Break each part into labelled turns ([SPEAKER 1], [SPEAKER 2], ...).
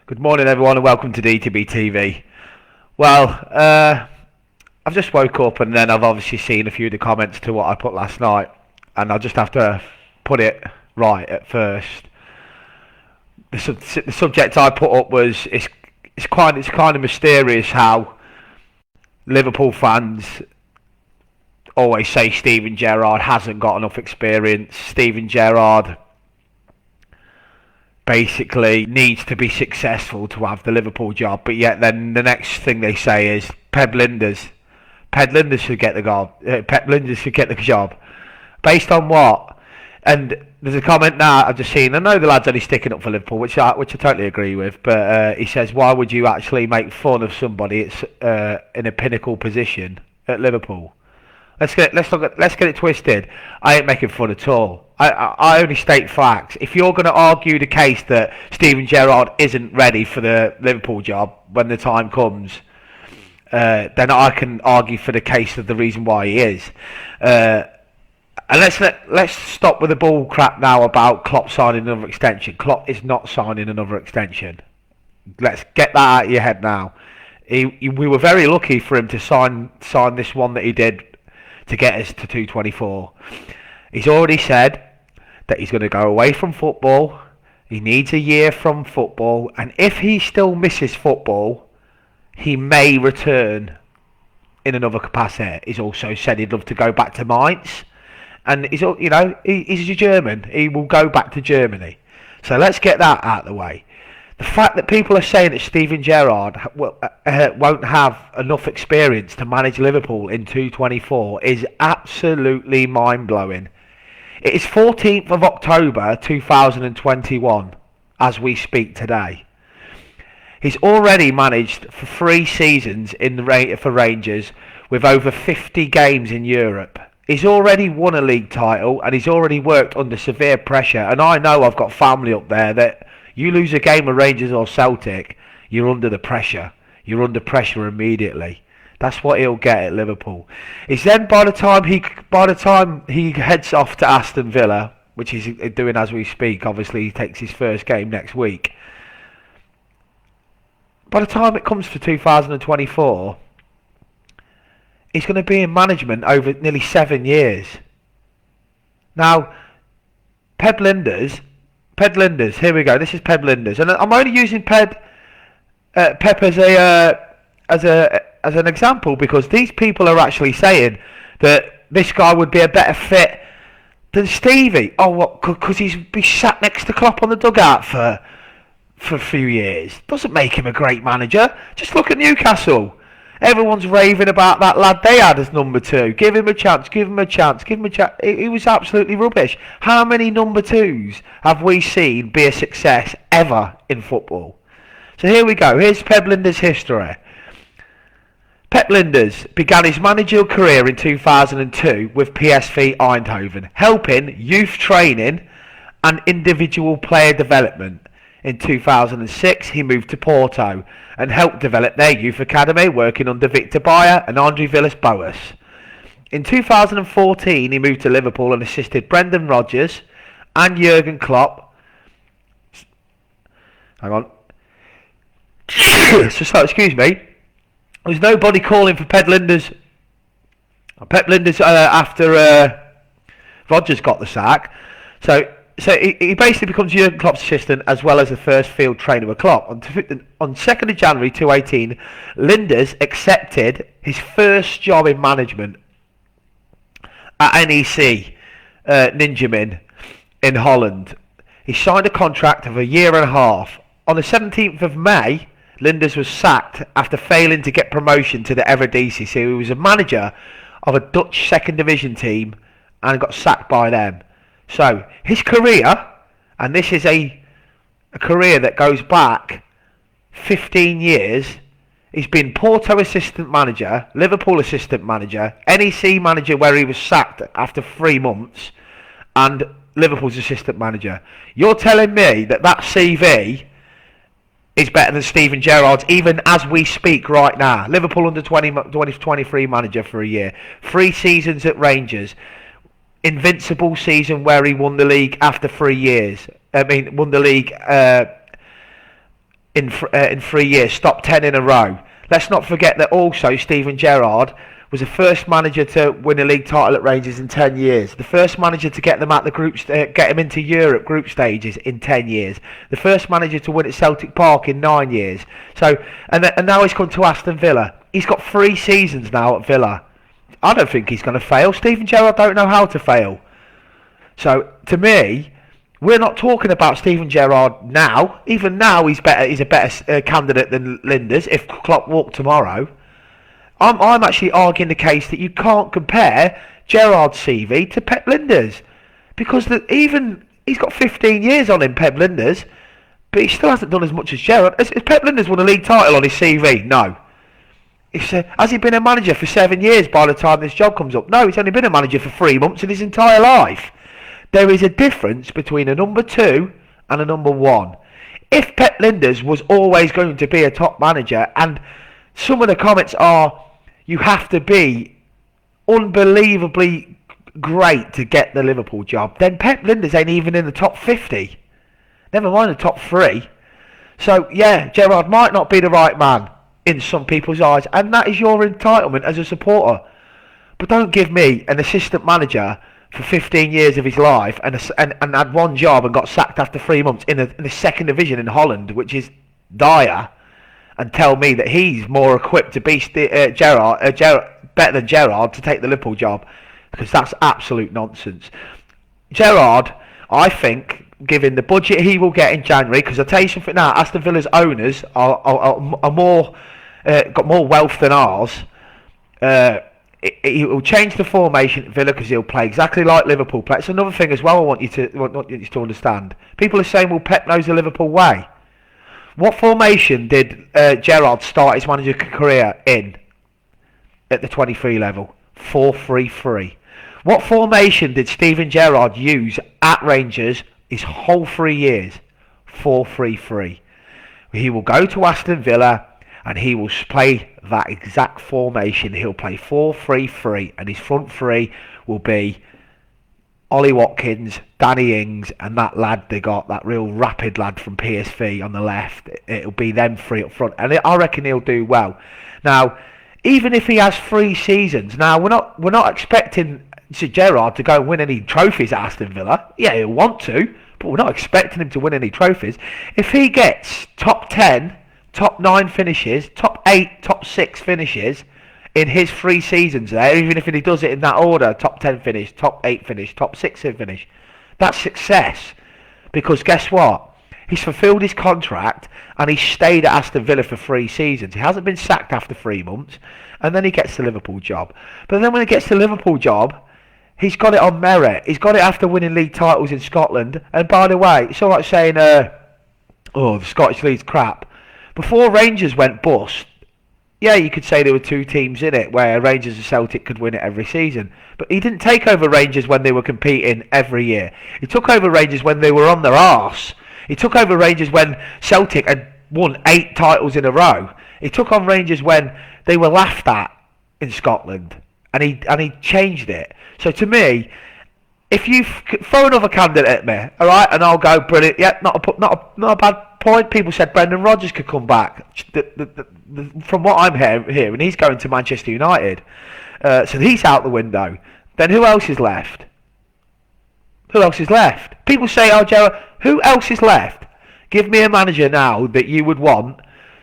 [SPEAKER 1] Good morning, everyone, and welcome to DTBTV. Well, I've just woke up, and then I've obviously seen a few of the comments to what I put last night, and I'll just have to put it right at first. The subject I put up was it's kind of mysterious how Liverpool fans always say Steven Gerrard hasn't got enough experience. Steven Gerrard basically needs to be successful to have the Liverpool job, but yet then the next thing they say is Pep Linders should get the job. Pep Linders should get the job. Based on what? And there's a comment now I've just seen. I know the lad's only sticking up for Liverpool, which I totally agree with. But he says, why would you actually make fun of somebody that's in a pinnacle position at Liverpool? Let's get it twisted. I ain't making fun at all. I only state facts. If you're going to argue the case that Steven Gerrard isn't ready for the Liverpool job when the time comes, then I can argue for the case of the reason why he is. And let's stop with the bull crap now about Klopp signing another extension. Klopp is not signing another extension. Let's get that out of your head now. We were very lucky for him to sign this one that he did to get us to 224. He's already said that he's going to go away from football. He needs a year from football, and if he still misses football, he may return in another capacity. He's also said he'd love to go back to Mainz, and he's a German. He will go back to Germany. So let's get that out of the way. The fact that people are saying that Steven Gerrard won't have enough experience to manage Liverpool in 224 is absolutely mind-blowing. It is 14th of October 2021 as we speak today. He's already managed for 3 seasons for Rangers with over 50 games in Europe. He's already won a league title and he's already worked under severe pressure. And I know I've got family up there that you lose a game of Rangers or Celtic, you're under the pressure. You're under pressure immediately. That's what he'll get at Liverpool. It's then by the time he heads off to Aston Villa, which he's doing as we speak. Obviously, he takes his first game next week. By the time it comes for 2024, he's going to be in management over nearly 7 years. Now, Pep Linders, here we go. This is Pep Linders, and I'm only using Pep as an example because these people are actually saying that this guy would be a better fit than Stevie. Oh, what? Because he's been sat next to Klopp on the dugout for a few years. Doesn't make him a great manager. Just look at Newcastle. Everyone's raving about that lad they had as number 2. Give him a chance, give him a chance, give him a chance. He was absolutely rubbish. How many number 2s have we seen be a success ever in football? So here we go. Here's Pep Linders' history. Pep Linders began his managerial career in 2002 with PSV Eindhoven, helping youth training and individual player development. In 2006, he moved to Porto and helped develop their youth academy, working under Victor Bayer and Andre Villas-Boas. In 2014, he moved to Liverpool and assisted Brendan Rodgers and Jurgen Klopp. Hang on. Excuse me. There's nobody calling for Pep Linders. After Rodgers got the sack. So he basically becomes Jurgen Klopp's assistant as well as the first field trainer with Klopp. On 2nd of January 2018, Linders accepted his first job in management at NEC Ninjamin in Holland. He signed a contract of a year and a half. On the 17th of May, Linders was sacked after failing to get promotion to the Eredivisie. So he was a manager of a Dutch second division team and got sacked by them. So his career, and this is a career that goes back 15 years, he's been Porto assistant manager, Liverpool assistant manager, NEC manager where he was sacked after 3 months, and Liverpool's assistant manager. You're telling me that CV is better than Steven Gerrard's even as we speak right now. Liverpool under 23 manager for a year. 3 seasons at Rangers. Invincible season where he won the league after 3 years. Won the league in 3 years, stopped 10 in a row. Let's not forget that also Steven Gerrard was the first manager to win a league title at Rangers in 10 years. The first manager to get them out the groups, get them into Europe group stages in 10 years. The first manager to win at Celtic Park in 9 years. So, and now he's come to Aston Villa. He's got 3 seasons now at Villa. I don't think he's going to fail. Steven Gerrard don't know how to fail. So, to me, we're not talking about Steven Gerrard now. Even now, he's a better candidate than Linders if Klopp walked tomorrow. I'm actually arguing the case that you can't compare Gerrard's CV to Pep Linders, because he's got 15 years on him, Pep Linders, but he still hasn't done as much as Gerrard. Has Pep Linders won a league title on his CV? No. Has he been a manager for 7 years by the time this job comes up? No, he's only been a manager for 3 months in his entire life. There is a difference between a number 2 and a number 1. If Pep Linders was always going to be a top manager, and some of the comments are, you have to be unbelievably great to get the Liverpool job, then Pep Linders ain't even in the top 50. Never mind the top 3. So, yeah, Gerrard might not be the right man in some people's eyes, and that is your entitlement as a supporter. But don't give me an assistant manager for 15 years of his life and had one job and got sacked after 3 months in the second division in Holland, which is dire, and tell me that he's more equipped to be better than Gerrard to take the Liverpool job, because that's absolute nonsense. Gerrard, I think, given the budget he will get in January, because I'll tell you something now, Aston Villa's owners are more got more wealth than ours. He will change the formation at Villa because he'll play exactly like Liverpool play. It's another thing as well I want you to understand. People are saying, well, Pep knows the Liverpool way. What formation did Gerrard start his manager career in at the 23 level? 4-3-3. What formation did Steven Gerrard use at Rangers his whole 3 years? 4-3-3. He will go to Aston Villa and he will play that exact formation. He'll play 4-3-3, and his front three will be Ollie Watkins, Danny Ings, and that lad they got, that real rapid lad from PSV on the left. It'll be them 3 up front, and I reckon he'll do well. Now, even if he has 3 seasons, now we're not expecting Gerrard to go and win any trophies at Aston Villa. Yeah, he'll want to, but we're not expecting him to win any trophies. If he gets top 10, top 9 finishes, top 8, top 6 finishes in his 3 seasons there, even if he does it in that order, top 10 finish, top 8 finish, top 6 finish, that's success. Because guess what? He's fulfilled his contract and he's stayed at Aston Villa for 3 seasons. He hasn't been sacked after 3 months, and then he gets the Liverpool job. But then when he gets the Liverpool job, he's got it on merit. He's got it after winning league titles in Scotland. And by the way, it's all right saying, the Scottish League's crap. Before Rangers went bust, yeah, you could say there were 2 teams in it where Rangers and Celtic could win it every season. But he didn't take over Rangers when they were competing every year. He took over Rangers when they were on their arse. He took over Rangers when Celtic had won 8 titles in a row. He took on Rangers when they were laughed at in Scotland. And he changed it. So to me, if you throw another candidate at me, all right, and I'll go, brilliant. Yeah, not a bad point. People said Brendan Rodgers could come back. From what I'm hearing, he's going to Manchester United. So he's out the window. Then who else is left? Who else is left? People say, oh, Gerrard, who else is left? Give me a manager now that you would want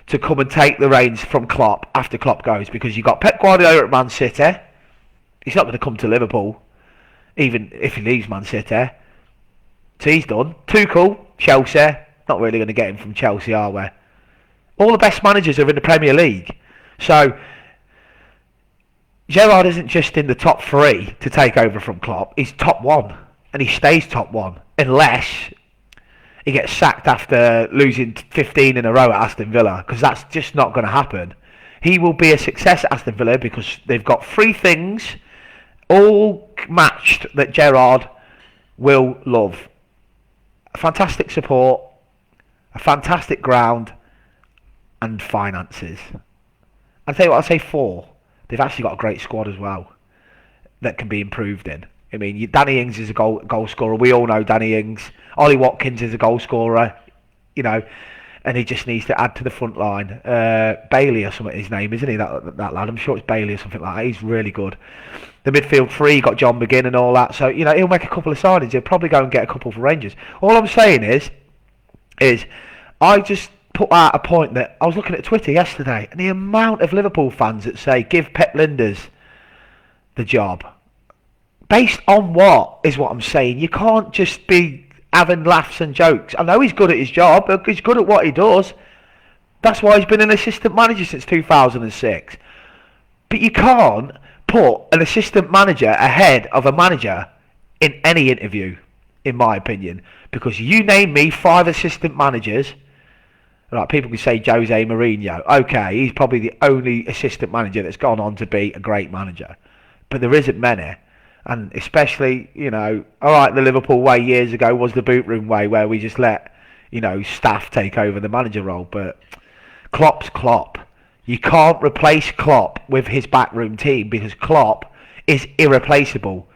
[SPEAKER 1] to come and take the reins from Klopp after Klopp goes, because you've got Pep Guardiola at Man City. He's not going to come to Liverpool, even if he leaves Man City. So he's done. Tuchel, Chelsea. Not really going to get him from Chelsea, are we? All the best managers are in the Premier League. So Gerrard isn't just in the top 3 to take over from Klopp. He's top 1, and he stays top 1 unless he gets sacked after losing 15 in a row at Aston Villa, because that's just not going to happen. He will be a success at Aston Villa because they've got 3 things all matched that Gerrard will love. A fantastic support, a fantastic ground, and finances. I'll tell you what, I'll say 4. They've actually got a great squad as well that can be improved in. I mean, Danny Ings is a goal scorer. We all know Danny Ings. Ollie Watkins is a goal scorer. You know, and he just needs to add to the front line. Bailey or something his name, isn't he? That lad, I'm sure it's Bailey or something like that. He's really good. The midfield three, got John McGinn and all that, so he'll make a couple of signings. He'll probably go and get a couple for Rangers. All I'm saying is I just put out a point that I was looking at Twitter yesterday, and the amount of Liverpool fans that say give Pep Linders the job. Based on what is what I'm saying? You can't just be having laughs and jokes. I know he's good at his job. He's good at what he does. That's why he's been an assistant manager since 2006. But you can't put an assistant manager ahead of a manager in any interview, in my opinion. Because you name me 5 assistant managers. Like, people can say Jose Mourinho. Okay, he's probably the only assistant manager that's gone on to be a great manager. But there isn't many. And especially, alright, the Liverpool way years ago was the boot room way, where we just let, staff take over the manager role. But Klopp's Klopp. You can't replace Klopp with his backroom team, because Klopp is irreplaceable.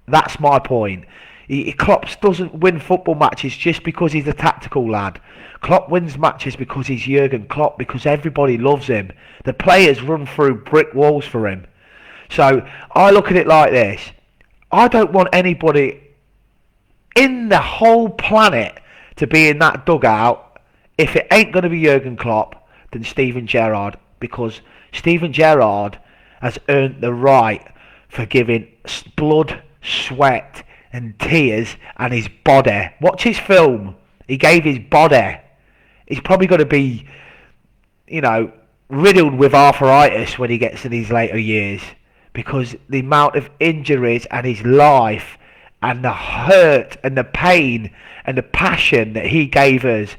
[SPEAKER 1] That's my point. Klopp doesn't win football matches just because he's a tactical lad. Klopp wins matches because he's Jurgen Klopp, because everybody loves him. The players run through brick walls for him. So I look at it like this. I don't want anybody in the whole planet to be in that dugout. If it ain't going to be Jurgen Klopp, then Steven Gerrard, because Steven Gerrard has earned the right for giving blood, sweat and tears and his body. Watch his film. He gave his body. He's probably going to be, riddled with arthritis when he gets in his later years, because the amount of injuries and his life and the hurt and the pain and the passion that he gave us,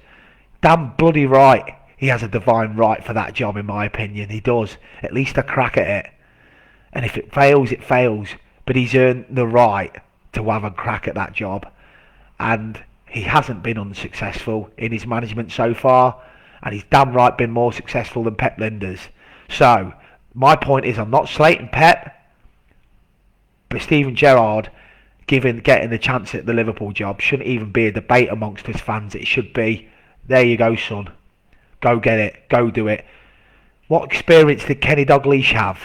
[SPEAKER 1] damn bloody right. He has a divine right for that job, in my opinion. He does. At least a crack at it. And if it fails, it fails. But he's earned the right to have a crack at that job. And he hasn't been unsuccessful in his management so far. And he's damn right been more successful than Pep Linders. So, my point is, I'm not slating Pep. But Steven Gerrard getting the chance at the Liverpool job shouldn't even be a debate amongst his fans. It should be, there you go, son. Go get it. Go do it. What experience did Kenny Dalglish have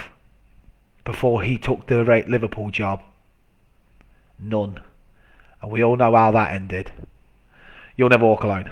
[SPEAKER 1] before he took the Liverpool job? None. And we all know how that ended. You'll never walk alone.